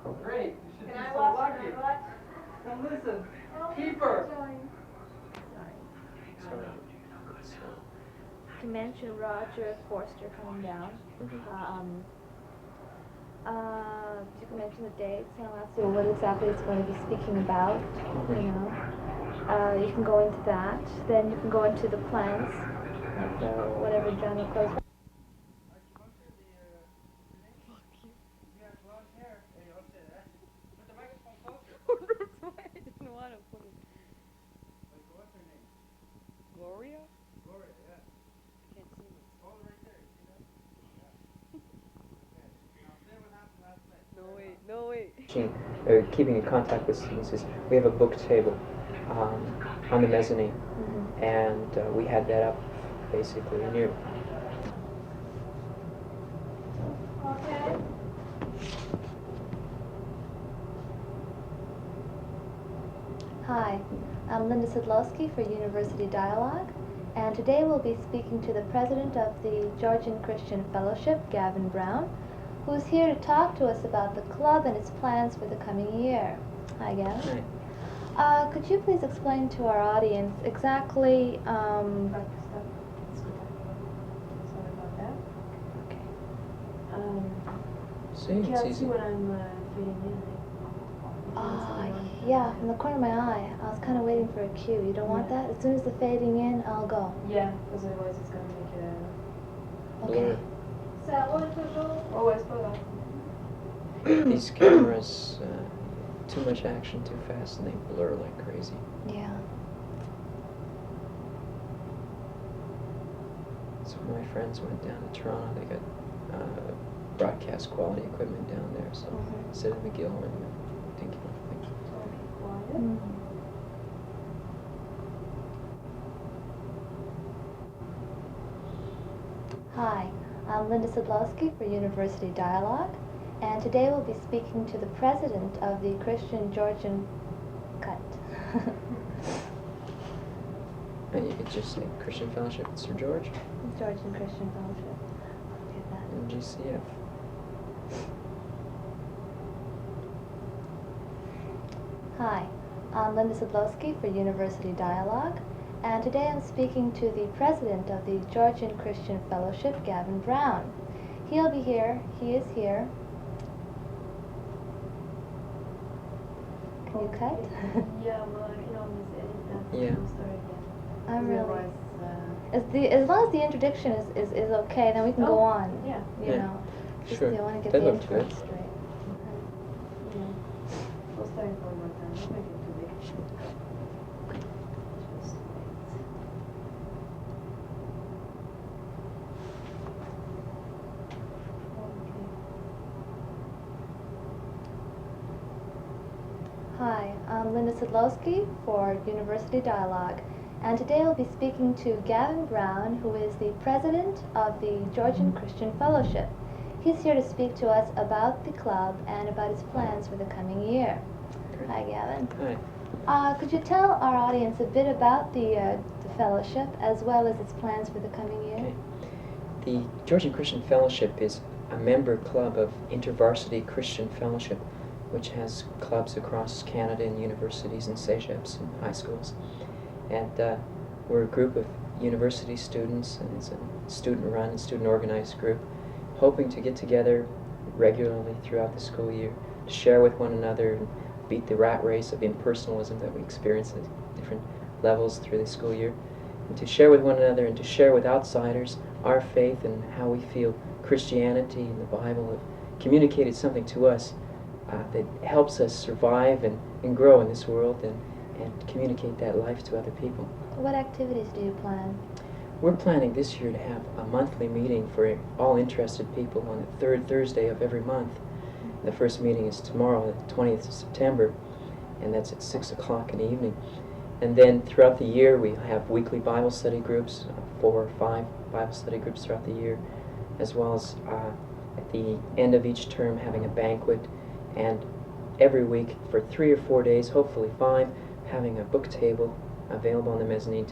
Great. You should Can be I so watch? lucky. Can I watch? Now listen, Oh, keeper. Sorry. You mentioned Roger Forster coming down. You can mention the dates, and I'll ask you what exactly it's going to be speaking about. You know, you can go into that. Then you can go into the plans of whatever general close. I didn't want to put it. What's her name? Gloria? Gloria, yeah. Can't see me. Oh, right there. You see that? Yeah. Okay. Now say what happened last night. No, wait. No, wait. Keeping in contact with students is we have a book table on the mezzanine, and we had that up basically near. Okay. Hi, I'm Lindsay Lowskee for University Dialogue, and today we'll be speaking to the president of the Georgian Christian Fellowship, Gavin Brown, who's here to talk to us about the club and its plans for the coming year. Hi, Gavin. Hi. Could you please explain to our audience exactly, Sorry about that. okay. See, You it's can't easy. see what I'm feeding in. Yeah, in the corner of my eye. I was kind of waiting for a cue. You don't want that? As soon as the fading in, I'll go. Yeah, because otherwise it's going to make it Okay. Ça roule toujours? Oh, ouais, c'est pas grave. These cameras, too much action too fast, and they blur like crazy. Yeah. So my friends went down to Toronto. They got broadcast quality equipment down there. So instead of McGill, and thinking of things. Mm. Hi, I'm Linda Sidlowski for University Dialogue, and today we'll be speaking to the president of the Christian Georgian Cut. And you could just say Christian Fellowship at Sir George Georgian Christian Fellowship. I'll do that. and GCF. Hi, I'm Linda Sidlowski for University Dialogue, and today I'm speaking to the president of the Georgian Christian Fellowship, Gavin Brown. He'll be here. He is here. Can you cut? Yeah, well, I can always edit that. Yeah. We'll start again. I'm really. Otherwise, As long as the introduction is okay, then we can go on. yeah. You Yeah. know. Just Sure. you want to get That the looks intro good. straight. Yeah. We'll start it one more time. Don't make it too big. Just wait. Hi, I'm Linda Sidlowski for University Dialogue, and today I'll be speaking to Gavin Brown, who is the president of the Georgian Christian Fellowship. He's here to speak to us about the club and about its plans for the coming year. Hi, Gavin. Hi. Could you tell our audience a bit about the fellowship as well as its plans for the coming year? Okay. The Georgian Christian Fellowship is a member club of InterVarsity Christian Fellowship, which has clubs across Canada and universities and CEGEPs and high schools. And we're a group of university students, and it's a student-run and student-organized group, hoping to get together regularly throughout the school year to share with one another and beat the rat race of impersonalism that we experience at different levels through the school year, and to share with one another and to share with outsiders our faith and how we feel Christianity and the Bible have communicated something to us that helps us survive and grow in this world and communicate that life to other people. What activities do you plan? We're planning this year to have a monthly meeting for all interested people on the third Thursday of every month. The first meeting is tomorrow, the 20th of September, and that's at 6 o'clock in the evening. And then throughout the year we have weekly Bible study groups, 4 or 5 Bible study groups throughout the year, as well as at the end of each term having a banquet, and every week for 3 or 4 days, hopefully 5, having a book table available on the mezzanine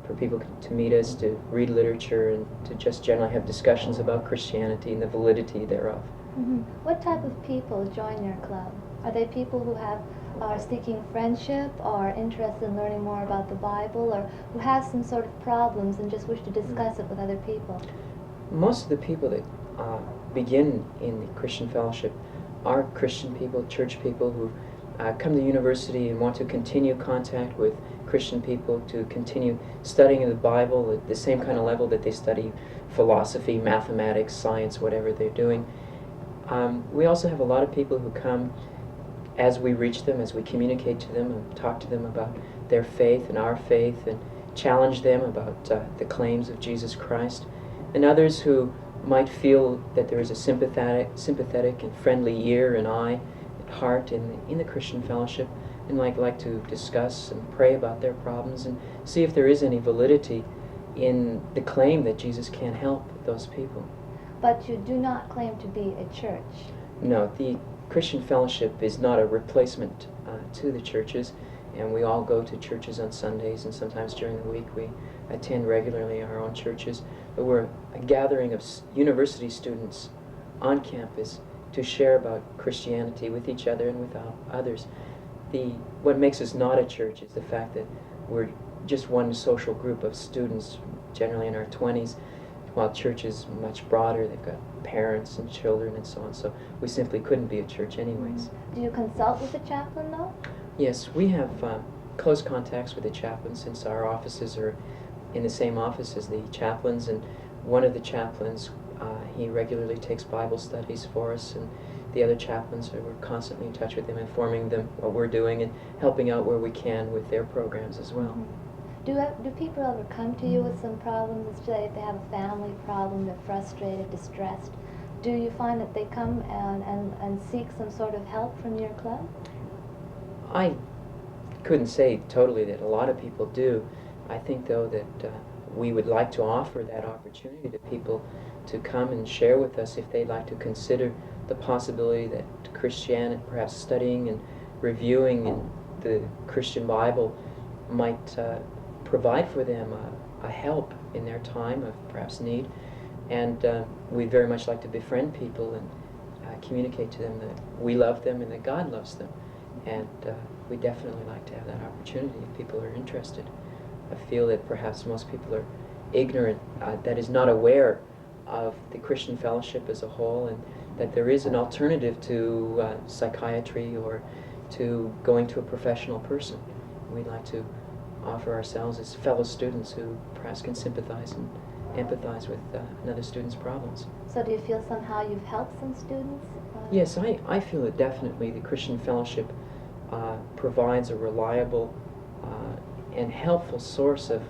for people to meet us, to read literature, and to just generally have discussions about Christianity and the validity thereof. What type of people join your club? Are they people who are seeking friendship or interested in learning more about the Bible, or who have some sort of problems and just wish to discuss it with other people? Most of the people that begin in the Christian fellowship are Christian people, church people who come to university and want to continue contact with Christian people, to continue studying the Bible at the same kind of level that they study philosophy, mathematics, science, whatever they're doing. We also have a lot of people who come as we reach them, as we communicate to them and talk to them about their faith and our faith, and challenge them about the claims of Jesus Christ, and others who might feel that there is a sympathetic and friendly ear and eye and heart in the Christian fellowship, and like to discuss and pray about their problems and see if there is any validity in the claim that Jesus can help those people. But you do not claim to be a church. No, the Christian fellowship is not a replacement to the churches, and we all go to churches on Sundays, and sometimes during the week we attend regularly our own churches. But we're a gathering of university students on campus to share about Christianity with each other and with others. What makes us not a church is the fact that we're just one social group of students, generally in our 20s, while church is much broader. They've got parents and children and so on, so we simply couldn't be a church anyways. Do you consult with the chaplain, though? Yes, we have close contacts with the chaplain, since our offices are in the same office as the chaplains, and one of the chaplains, he regularly takes Bible studies for us, and the other chaplains, we're constantly in touch with them, informing them what we're doing and helping out where we can with their programs as well. Do people ever come to you with some problems? Say if they have a family problem, they're frustrated, distressed. Do you find that they come and seek some sort of help from your club? I couldn't say totally that a lot of people do. I think, though, that we would like to offer that opportunity to people to come and share with us if they'd like to consider the possibility that Christianity, perhaps studying and reviewing in the Christian Bible, might provide for them a help in their time of perhaps need. And we'd very much like to befriend people and communicate to them that we love them and that God loves them. And we definitely like to have that opportunity if people are interested. I feel that perhaps most people are ignorant, that is not aware of the Christian fellowship as a whole, and that there is an alternative to psychiatry or to going to a professional person. We'd like to offer ourselves as fellow students who perhaps can sympathize and empathize with another student's problems. So do you feel somehow you've helped some students? Yes, I feel that definitely the Christian fellowship provides a reliable and helpful source of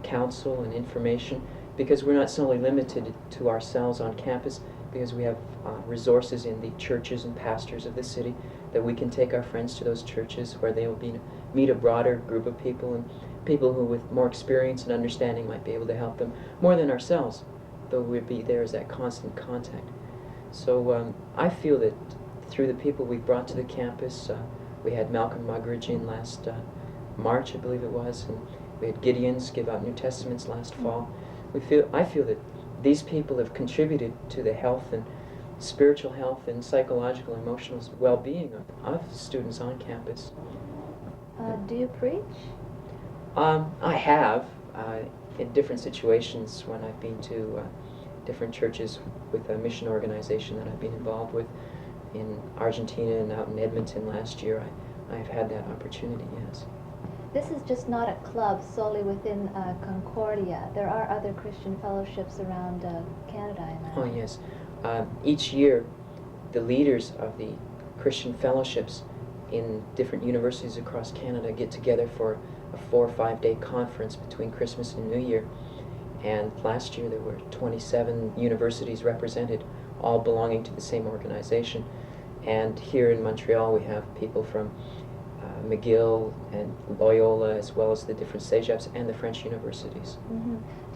counsel and information, because we're not solely limited to ourselves on campus, because we have resources in the churches and pastors of the city that we can take our friends to those churches where they will meet a broader group of people, and people who with more experience and understanding might be able to help them more than ourselves, though we'd be there as that constant contact. So I feel that through the people we've brought to the campus, we had Malcolm Muggeridge in last March, I believe it was, and we had Gideons give out New Testaments last fall. I feel that these people have contributed to the health and spiritual health and psychological, emotional well-being of students on campus. Do you preach? I have, in different situations when I've been to different churches with a mission organization that I've been involved with in Argentina and out in Edmonton last year. I've had that opportunity, yes. This is just not a club solely within Concordia. There are other Christian fellowships around Canada, I imagine. Oh, yes. Each year, the leaders of the Christian fellowships in different universities across Canada get together for a 4 or 5 day conference between Christmas and New Year. And last year there were 27 universities represented, all belonging to the same organization. And here in Montreal we have people from McGill and Loyola, as well as the different CEGEPs and the French universities.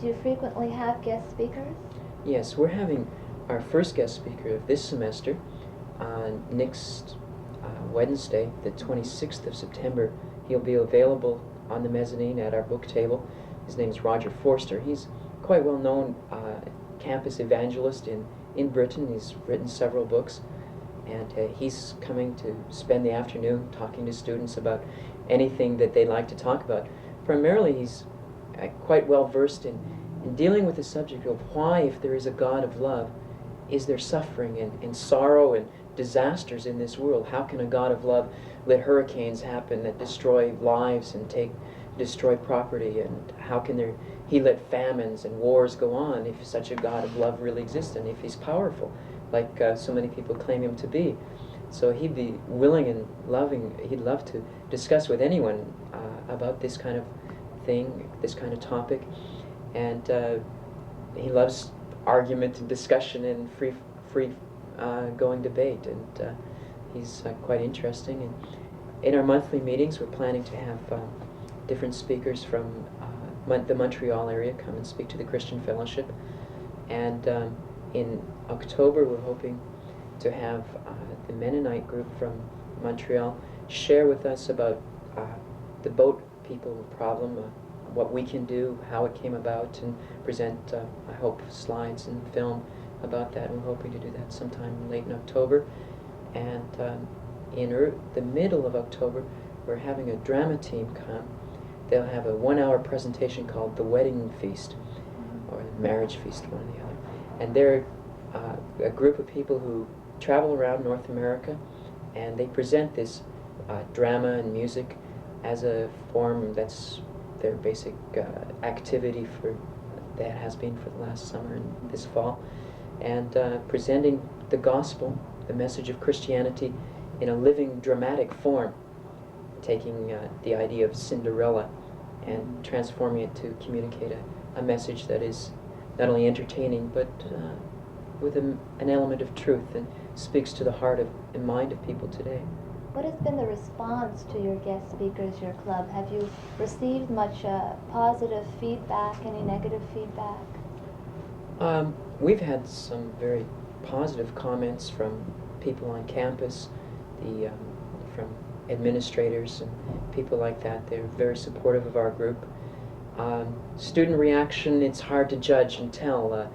Do you frequently have guest speakers? Yes, we're having our first guest speaker of this semester on next Wednesday, the 26th of September. He'll be available on the mezzanine at our book table. His name is Roger Forster. He's quite well known campus evangelist in in Britain. He's written several books, and he's coming to spend the afternoon talking to students about anything that they like to talk about. Primarily, he's quite well versed in dealing with the subject of why, if there is a God of love, is there suffering and sorrow and disasters in this world? How can a God of love let hurricanes happen that destroy lives and destroy property? And how can he let famines and wars go on if such a God of love really exists and if he's powerful, like so many people claim him to be? So he'd be willing and loving, he'd love to discuss with anyone about this kind of thing, this kind of topic. And he loves argument and discussion and free going debate, and he's quite interesting. And in our monthly meetings, we're planning to have different speakers from the Montreal area come and speak to the Christian Fellowship. And in October, we're hoping to have the Mennonite group from Montreal share with us about the boat people problem, what we can do, how it came about, and present, I hope, slides and film about that. We're hoping to do that sometime late in October. And in the middle of October, we're having a drama team come. They'll have a 1-hour presentation called The Wedding Feast, or The Marriage Feast, one or the other. And they're a group of people who travel around North America, and they present this drama and music as a form that's their basic activity that has been for the last summer and this fall, and presenting the gospel, the message of Christianity, in a living dramatic form, taking the idea of Cinderella and transforming it to communicate a message that is not only entertaining but with an element of truth and speaks to the heart and mind of people today. What has been the response to your guest speakers, your club? Have you received much positive feedback, any negative feedback? We've had some very positive comments from people on campus, from administrators and people like that. They're very supportive of our group. Student reaction, it's hard to judge and tell.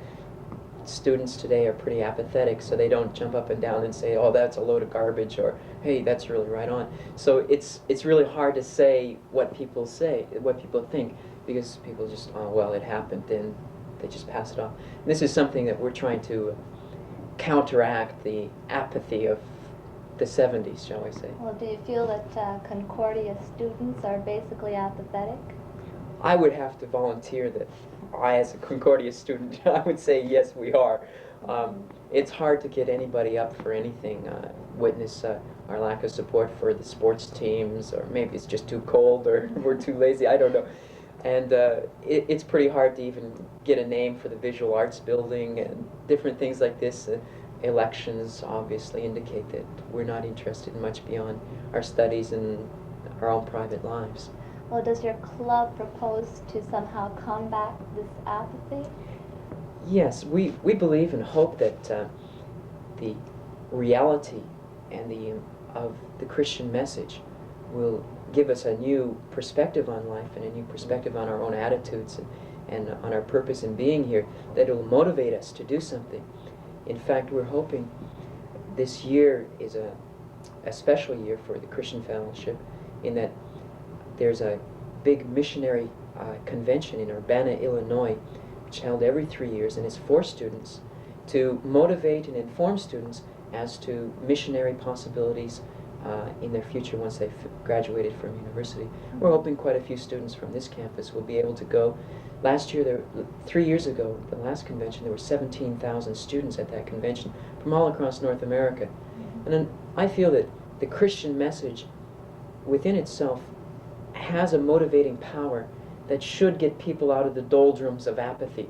Students today are pretty apathetic, so they don't jump up and down and say, "Oh, that's a load of garbage," or "Hey, that's really right on." So it's really hard to say, what people think, because people just, "Oh, well, it happened," and they just pass it off. And this is something that we're trying to counteract, the apathy of the 70s, shall we say. Well, do you feel that Concordia students are basically apathetic? I would have to volunteer that as a Concordia student, I would say yes, we are. It's hard to get anybody up for anything. Witness our lack of support for the sports teams, or maybe it's just too cold, or we're too lazy, I don't know. And it's pretty hard to even get a name for the visual arts building and different things like this. Elections obviously indicate that we're not interested in much beyond our studies and our own private lives. Well, does your club propose to somehow combat this apathy? Yes, we believe and hope that the reality and of the Christian message will give us a new perspective on life and a new perspective on our own attitudes and on our purpose in being here, that it will motivate us to do something. In fact, we're hoping this year is a special year for the Christian Fellowship, in that there's a big missionary convention in Urbana, Illinois, which is held every 3 years, and it's for students to motivate and inform students as to missionary possibilities in their future once they've graduated from university. We're hoping quite a few students from this campus will be able to go. Last year, 3 years ago, the last convention, there were 17,000 students at that convention from all across North America. And then I feel that the Christian message within itself has a motivating power that should get people out of the doldrums of apathy.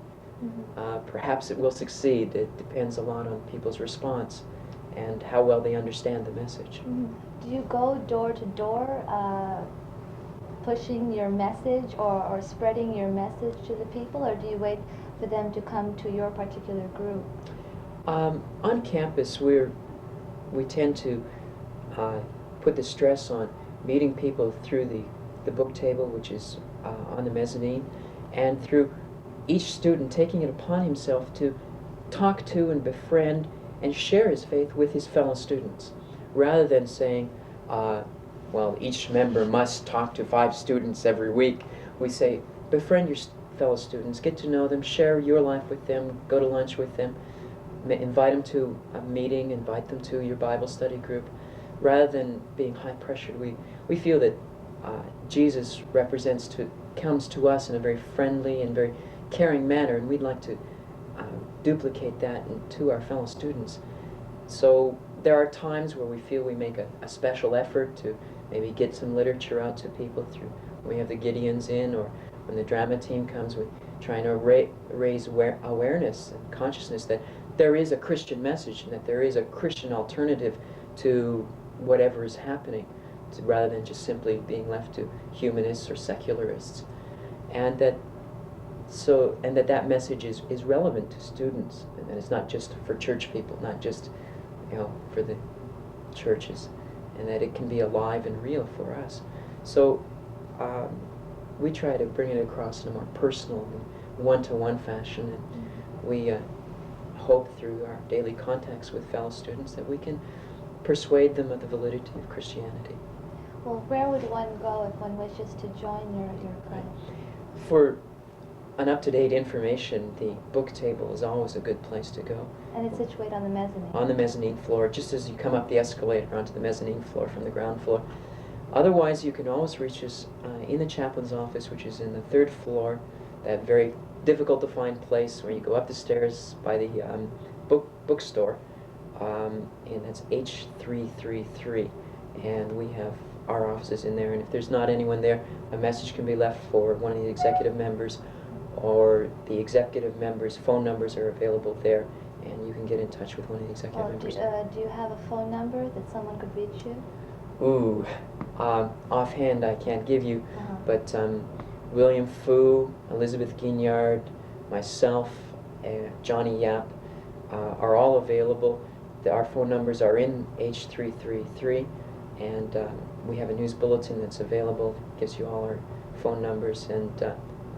Perhaps it will succeed. It depends a lot on people's response and how well they understand the message. Do you go door to door pushing your message or spreading your message to the people, or do you wait for them to come to your particular group? On campus, we tend to put the stress on meeting people through the book table, which is on the mezzanine, and through each student taking it upon himself to talk to and befriend and share his faith with his fellow students, rather than saying, well, each member must talk to 5 students every week. We say, befriend your fellow students, get to know them, share your life with them, go to lunch with them, invite them to a meeting, invite them to your Bible study group. Rather than being high-pressured, we feel that Jesus comes to us in a very friendly and very caring manner, and we'd like to duplicate that to our fellow students. So there are times where we feel we make a special effort to maybe get some literature out to people through, when we have the Gideons in, or when the drama team comes, we're trying to raise awareness and consciousness that there is a Christian message and that there is a Christian alternative to whatever is happening, rather than just simply being left to humanists or secularists. And that message is relevant to students, and that it's not just for church people, not just for the churches, and that it can be alive and real for us. So we try to bring it across in a more personal and one-to-one fashion, and we hope through our daily contacts with fellow students that we can persuade them of the validity of Christianity. Well, where would one go if one wishes to join your club? For an up-to-date information, the book table is always a good place to go. And it's situated on the mezzanine? On the mezzanine floor, just as you come up the escalator onto the mezzanine floor from the ground floor. Otherwise, you can always reach us in the chaplain's office, which is in the 3rd floor, that very difficult to find place where you go up the stairs by the bookstore, and that's H333, and we have our offices in there, and if there's not anyone there, a message can be left for one of the executive members, or the executive members' phone numbers are available there, and you can get in touch with one of the executive members. Do you have a phone number that someone could reach you? Ooh, offhand I can't give you, but William Fu, Elizabeth Guignard, myself, Johnny Yap are all available. Our phone numbers are in H333, and we have a news bulletin that's available, gives you all our phone numbers and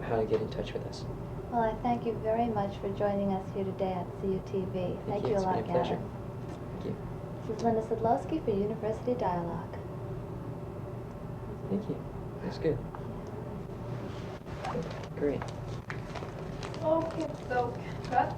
how to get in touch with us. Well, I thank you very much for joining us here today at CUTV. Thank you a lot, It's been a pleasure. Gavin. Thank you. This is Lindsay Lowskee for University Dialogue. Thank you. That's good. Great. Okay, so cut.